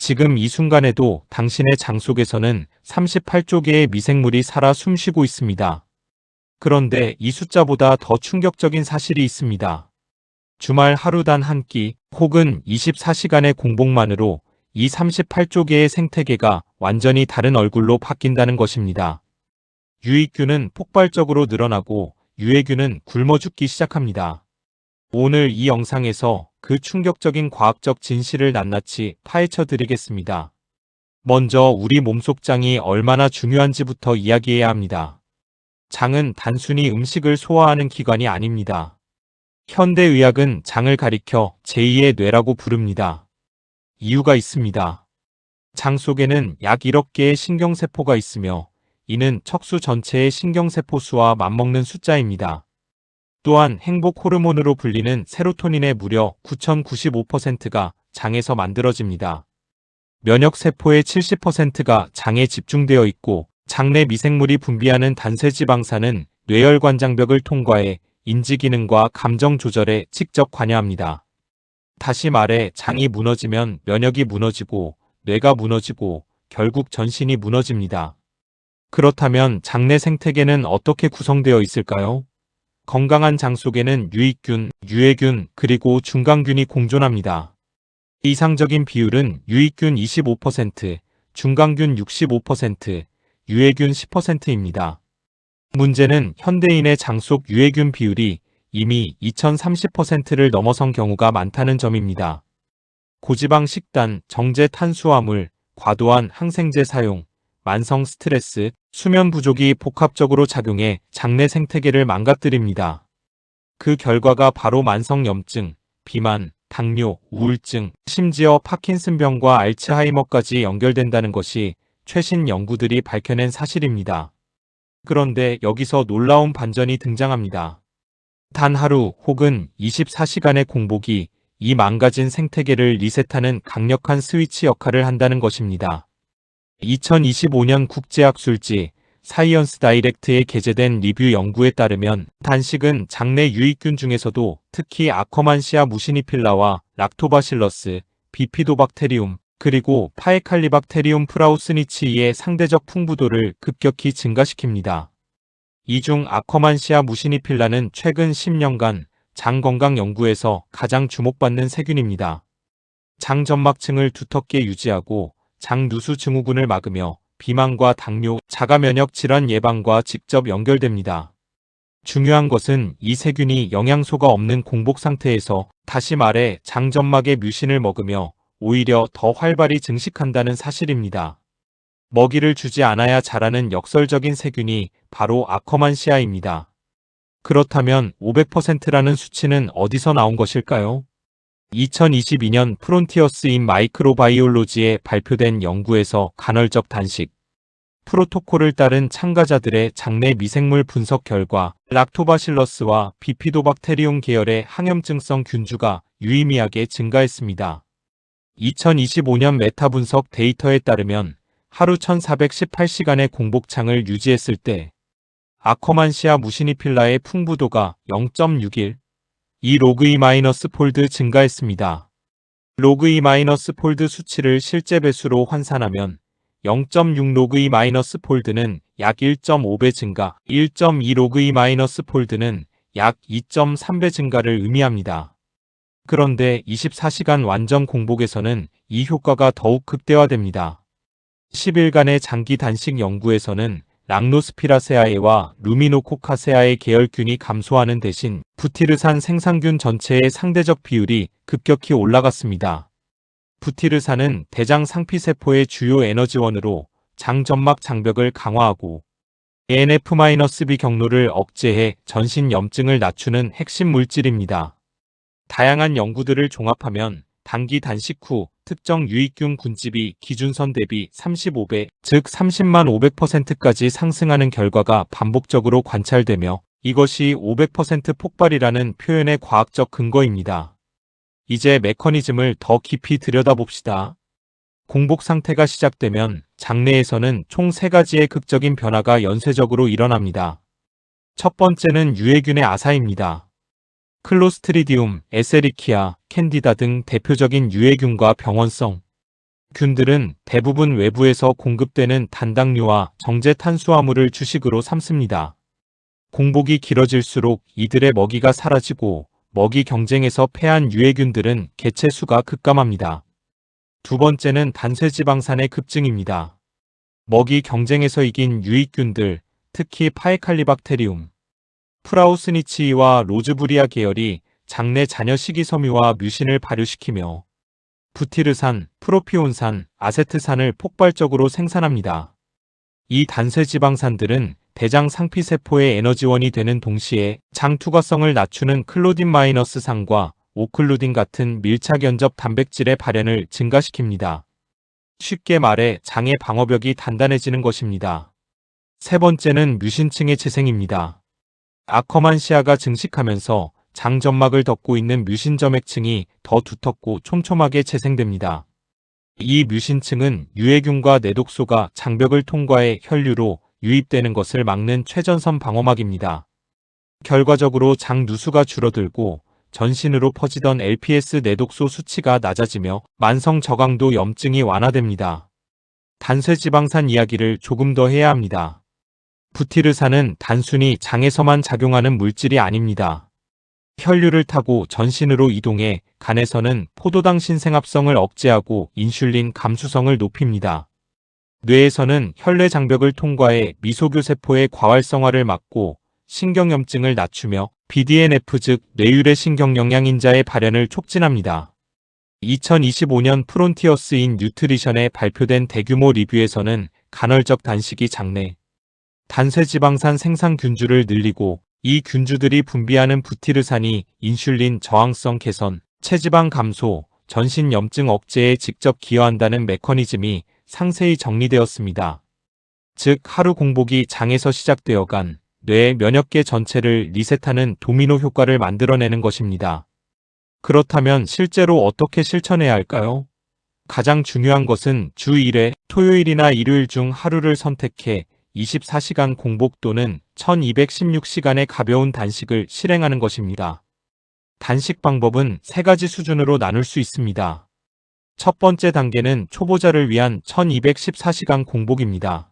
지금 이 순간에도 당신의 장 속에서는 38조 개의 미생물이 살아 숨쉬고 있습니다. 그런데 이 숫자보다 더 충격적인 사실이 있습니다. 주말 하루 단 한 끼 혹은 24시간의 공복만으로 이 38조 개의 생태계가 완전히 다른 얼굴로 바뀐다는 것입니다. 유익균은 폭발적으로 늘어나고 유해균은 굶어 죽기 시작합니다. 오늘 이 영상에서 그 충격적인 과학적 진실을 낱낱이 파헤쳐 드리겠습니다. 먼저 우리 몸속 장이 얼마나 중요한지부터 이야기해야 합니다. 장은 단순히 음식을 소화하는 기관이 아닙니다. 현대의학은 장을 가리켜 제2의 뇌라고 부릅니다. 이유가 있습니다. 장 속에는 약 1억 개의 신경세포가 있으며 이는 척수 전체의 신경세포 수와 맞먹는 숫자입니다. 또한 행복 호르몬으로 불리는 세로토닌의 무려 9,095%가 장에서 만들어집니다. 면역세포의 70%가 장에 집중되어 있고 장내 미생물이 분비하는 단세지방산은 뇌혈관 장벽을 통과해 인지기능과 감정 조절에 직접 관여합니다. 다시 말해 장이 무너지면 면역이 무너지고 뇌가 무너지고 결국 전신이 무너집니다. 그렇다면 장내 생태계는 어떻게 구성되어 있을까요? 건강한 장 속에는 유익균, 유해균, 그리고 중강균이 공존합니다. 이상적인 비율은 유익균 25%, 중강균 65%, 유해균 10%입니다. 문제는 현대인의 장 속 유해균 비율이 이미 2030%를 넘어선 경우가 많다는 점입니다. 고지방 식단, 정제 탄수화물, 과도한 항생제 사용, 만성 스트레스, 수면 부족이 복합적으로 작용해 장내 생태계를 망가뜨립니다. 그 결과가 바로 만성염증, 비만, 당뇨, 우울증, 심지어 파킨슨병과 알츠하이머까지 연결된다는 것이 최신 연구들이 밝혀낸 사실입니다. 그런데 여기서 놀라운 반전이 등장합니다. 단 하루 혹은 24시간의 공복이 이 망가진 생태계를 리셋하는 강력한 스위치 역할을 한다는 것입니다. 2025년 국제학술지 사이언스 다이렉트에 게재된 리뷰 연구에 따르면 단식은 장내 유익균 중에서도 특히 아커만시아 무시니필라와 락토바실러스, 비피도박테리움, 그리고 파에칼리박테리움 프라우스니치이의 상대적 풍부도를 급격히 증가시킵니다. 이 중 아커만시아 무시니필라는 최근 10년간 장 건강 연구에서 가장 주목받는 세균입니다. 장 점막층을 두텁게 유지하고 장 누수 증후군을 막으며 비만과 당뇨, 자가면역 질환 예방과 직접 연결됩니다. 중요한 것은 이 세균이 영양소가 없는 공복 상태에서 다시 말해 장 점막의 뮤신을 먹으며 오히려 더 활발히 증식한다는 사실입니다. 먹이를 주지 않아야 자라는 역설적인 세균이 바로 아커만시아입니다. 그렇다면 500%라는 수치는 어디서 나온 것일까요? 2022년 프론티어스 인 마이크로바이올로지에 발표된 연구에서 간헐적 단식 프로토콜을 따른 참가자들의 장내 미생물 분석 결과 락토바실러스와 비피도박테리움 계열의 항염증성 균주가 유의미하게 증가했습니다. 2025년 메타 분석 데이터에 따르면 하루 1418시간의 공복창을 유지했을 때 아커만시아 무시니필라의 풍부도가 0.61, 이 로그 E-폴드 증가했습니다. 로그 E-폴드 수치를 실제 배수로 환산하면 0.6 로그 E-폴드는 약 1.5배 증가, 1.2 로그 E-폴드는 약 2.3배 증가를 의미합니다. 그런데 24시간 완전 공복에서는 이 효과가 더욱 극대화됩니다. 10일간의 장기 단식 연구에서는 락노스피라세아에와 루미노코카세아의 계열균이 감소하는 대신 부티르산 생산균 전체의 상대적 비율이 급격히 올라갔습니다. 부티르산은 대장 상피세포의 주요 에너지원으로 장 점막 장벽을 강화하고 ANF-B 경로를 억제해 전신 염증을 낮추는 핵심 물질입니다. 다양한 연구들을 종합하면 단기 단식 후 특정 유익균 군집이 기준선 대비 35배, 즉 30만 500%까지 상승하는 결과가 반복적으로 관찰되며 이것이 500% 폭발이라는 표현의 과학적 근거입니다. 이제 메커니즘을 더 깊이 들여다봅시다. 공복 상태가 시작되면 장내에서는 총 3가지의 극적인 변화가 연쇄적으로 일어납니다. 첫 번째는 유해균의 아사입니다. 클로스트리디움, 에세리키아, 캔디다 등 대표적인 유해균과 병원성 균들은 대부분 외부에서 공급되는 단당류와 정제 탄수화물을 주식으로 삼습니다. 공복이 길어질수록 이들의 먹이가 사라지고 먹이 경쟁에서 패한 유해균들은 개체 수가 급감합니다. 두 번째는 단쇄지방산의 급증입니다. 먹이 경쟁에서 이긴 유익균들, 특히 파에칼리박테리움, 프라우스니치이와 로즈부리아 계열이 장내 잔여 식이섬유와 뮤신을 발효시키며 부티르산, 프로피온산, 아세트산을 폭발적으로 생산합니다. 이 단쇄지방산들은 대장 상피세포의 에너지원이 되는 동시에 장 투과성을 낮추는 클로딘-산과 오클루딘 같은 밀착연접 단백질의 발현을 증가시킵니다. 쉽게 말해 장의 방어벽이 단단해지는 것입니다. 세 번째는 뮤신층의 재생입니다. 아커만시아가 증식하면서 장 점막을 덮고 있는 뮤신점액층이 더 두텁고 촘촘하게 재생됩니다. 이 뮤신층은 유해균과 내독소가 장벽을 통과해 혈류로 유입되는 것을 막는 최전선 방어막입니다. 결과적으로 장 누수가 줄어들고 전신으로 퍼지던 LPS 내독소 수치가 낮아지며 만성 저강도 염증이 완화됩니다. 단쇄지방산 이야기를 조금 더 해야 합니다. 부티르산은 단순히 장에서만 작용하는 물질이 아닙니다. 혈류를 타고 전신으로 이동해 간에서는 포도당 신생합성을 억제하고 인슐린 감수성을 높입니다. 뇌에서는 혈내 장벽을 통과해 미소교세포의 과활성화를 막고 신경염증을 낮추며 BDNF 즉 뇌유래 신경영양인자의 발현을 촉진합니다. 2025년 프론티어스 인 뉴트리션에 발표된 대규모 리뷰에서는 간헐적 단식이 장내 단쇄지방산 생산 균주를 늘리고 이 균주들이 분비하는 부티르산이 인슐린 저항성 개선, 체지방 감소, 전신 염증 억제에 직접 기여한다는 메커니즘이 상세히 정리되었습니다. 즉 하루 공복이 장에서 시작되어간 뇌의 면역계 전체를 리셋하는 도미노 효과를 만들어내는 것입니다. 그렇다면 실제로 어떻게 실천해야 할까요? 가장 중요한 것은 주 1회 토요일이나 일요일 중 하루를 선택해 24시간 공복 또는 1216시간의 가벼운 단식을 실행하는 것입니다. 단식 방법은 3가지 수준으로 나눌 수 있습니다. 첫 번째 단계는 초보자를 위한 1214시간 공복입니다.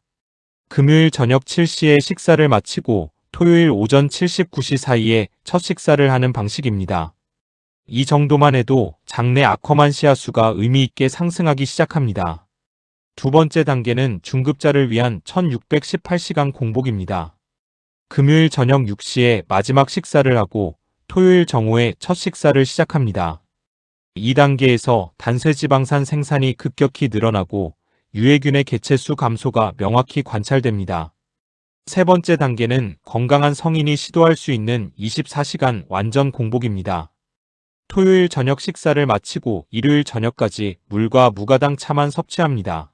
금요일 저녁 7시에 식사를 마치고 토요일 오전 79시 사이에 첫 식사를 하는 방식입니다. 이 정도만 해도 장내 아커만시아 수가 의미 있게 상승하기 시작합니다. 두 번째 단계는 중급자를 위한 1618시간 공복입니다. 금요일 저녁 6시에 마지막 식사를 하고 토요일 정오에 첫 식사를 시작합니다. 2단계에서 단쇄지방산 생산이 급격히 늘어나고 유해균의 개체수 감소가 명확히 관찰됩니다. 세 번째 단계는 건강한 성인이 시도할 수 있는 24시간 완전 공복입니다. 토요일 저녁 식사를 마치고 일요일 저녁까지 물과 무가당 차만 섭취합니다.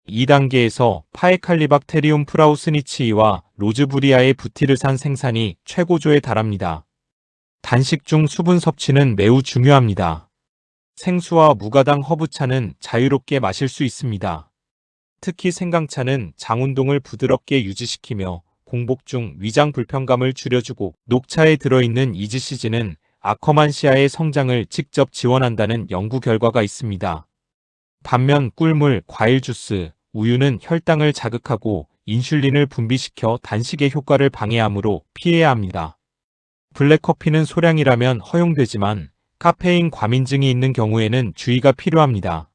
2단계에서 파에칼리박테리움 프라우스니치이와 로즈부리아의 부티르산 생산이 최고조에 달합니다. 단식 중 수분 섭취는 매우 중요합니다. 생수와 무가당 허브차는 자유롭게 마실 수 있습니다. 특히 생강차는 장 운동을 부드럽게 유지시키며 공복 중 위장 불편감을 줄여주고 녹차에 들어있는 이지시즈는 아커만시아의 성장을 직접 지원한다는 연구 결과가 있습니다. 반면 꿀물, 과일 주스, 우유는 혈당을 자극하고 인슐린을 분비시켜 단식의 효과를 방해하므로 피해야 합니다. 블랙커피는 소량이라면 허용되지만 카페인 과민증이 있는 경우에는 주의가 필요합니다.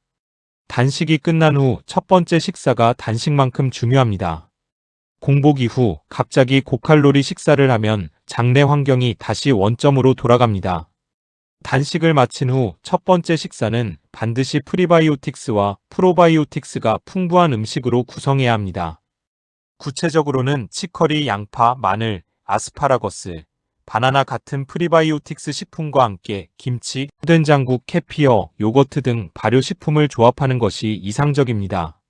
단식이 끝난 후 첫 번째 식사가 단식만큼 중요합니다. 공복 이후 갑자기 고칼로리 식사를 하면 장내 환경이 다시 원점으로 돌아갑니다. 단식을 마친 후 첫 번째 식사는 반드시 프리바이오틱스와 프로바이오틱스가 풍부한 음식으로 구성해야 합니다. 구체적으로는 치커리, 양파, 마늘, 아스파라거스, 바나나 같은 프리바이오틱스 식품과 함께 김치, 된장국, 캐피어, 요거트 등 발효식품을 조합하는 것이 이상적입니다.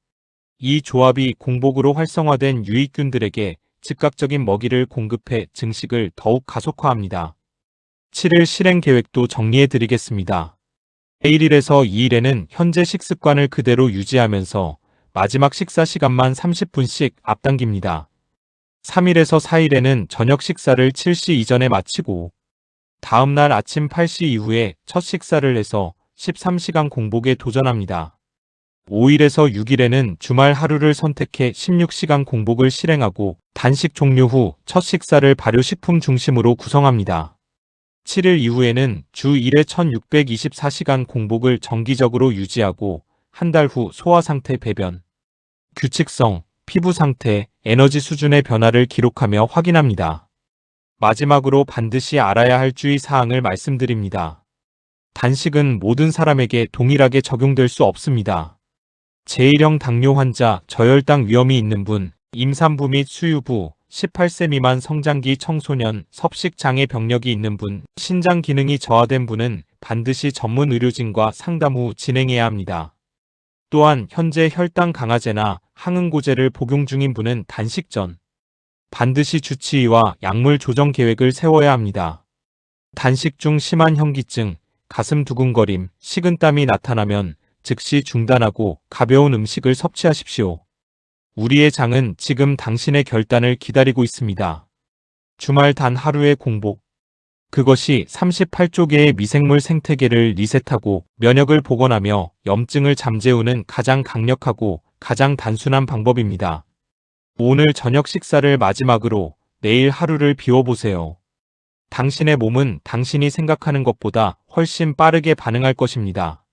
이 조합이 공복으로 활성화된 유익균들에게 즉각적인 먹이를 공급해 증식을 더욱 가속화합니다. 7일 실행 계획도 정리해 드리겠습니다. 1일에서 2일에는 현재 식습관을 그대로 유지하면서 마지막 식사 시간만 30분씩 앞당깁니다. 3일에서 4일에는 저녁 식사를 7시 이전에 마치고 다음날 아침 8시 이후에 첫 식사를 해서 13시간 공복에 도전합니다. 5일에서 6일에는 주말 하루를 선택해 16시간 공복을 실행하고 단식 종료 후 첫 식사를 발효식품 중심으로 구성합니다. 7일 이후에는 주 1회 1624시간 공복을 정기적으로 유지하고 한 달 후 소화 상태, 배변 규칙성, 피부 상태, 에너지 수준의 변화를 기록하며 확인합니다. 마지막으로 반드시 알아야 할 주의 사항을 말씀드립니다. 단식은 모든 사람에게 동일하게 적용될 수 없습니다. 제1형 당뇨 환자, 저혈당 위험이 있는 분, 임산부 및 수유부, 18세 미만 성장기 청소년, 섭식장애 병력이 있는 분, 신장 기능이 저하된 분은 반드시 전문 의료진과 상담 후 진행해야 합니다. 또한 현재 혈당 강화제나 항응고제를 복용 중인 분은 단식 전 반드시 주치의와 약물 조정 계획을 세워야 합니다. 단식 중 심한 현기증, 가슴 두근거림, 식은땀이 나타나면 즉시 중단하고 가벼운 음식을 섭취하십시오. 우리의 장은 지금 당신의 결단을 기다리고 있습니다. 주말 단 하루의 공복. 그것이 38조 개의 미생물 생태계를 리셋하고 면역을 복원하며 염증을 잠재우는 가장 강력하고 가장 단순한 방법입니다. 오늘 저녁 식사를 마지막으로 내일 하루를 비워보세요. 당신의 몸은 당신이 생각하는 것보다 훨씬 빠르게 반응할 것입니다.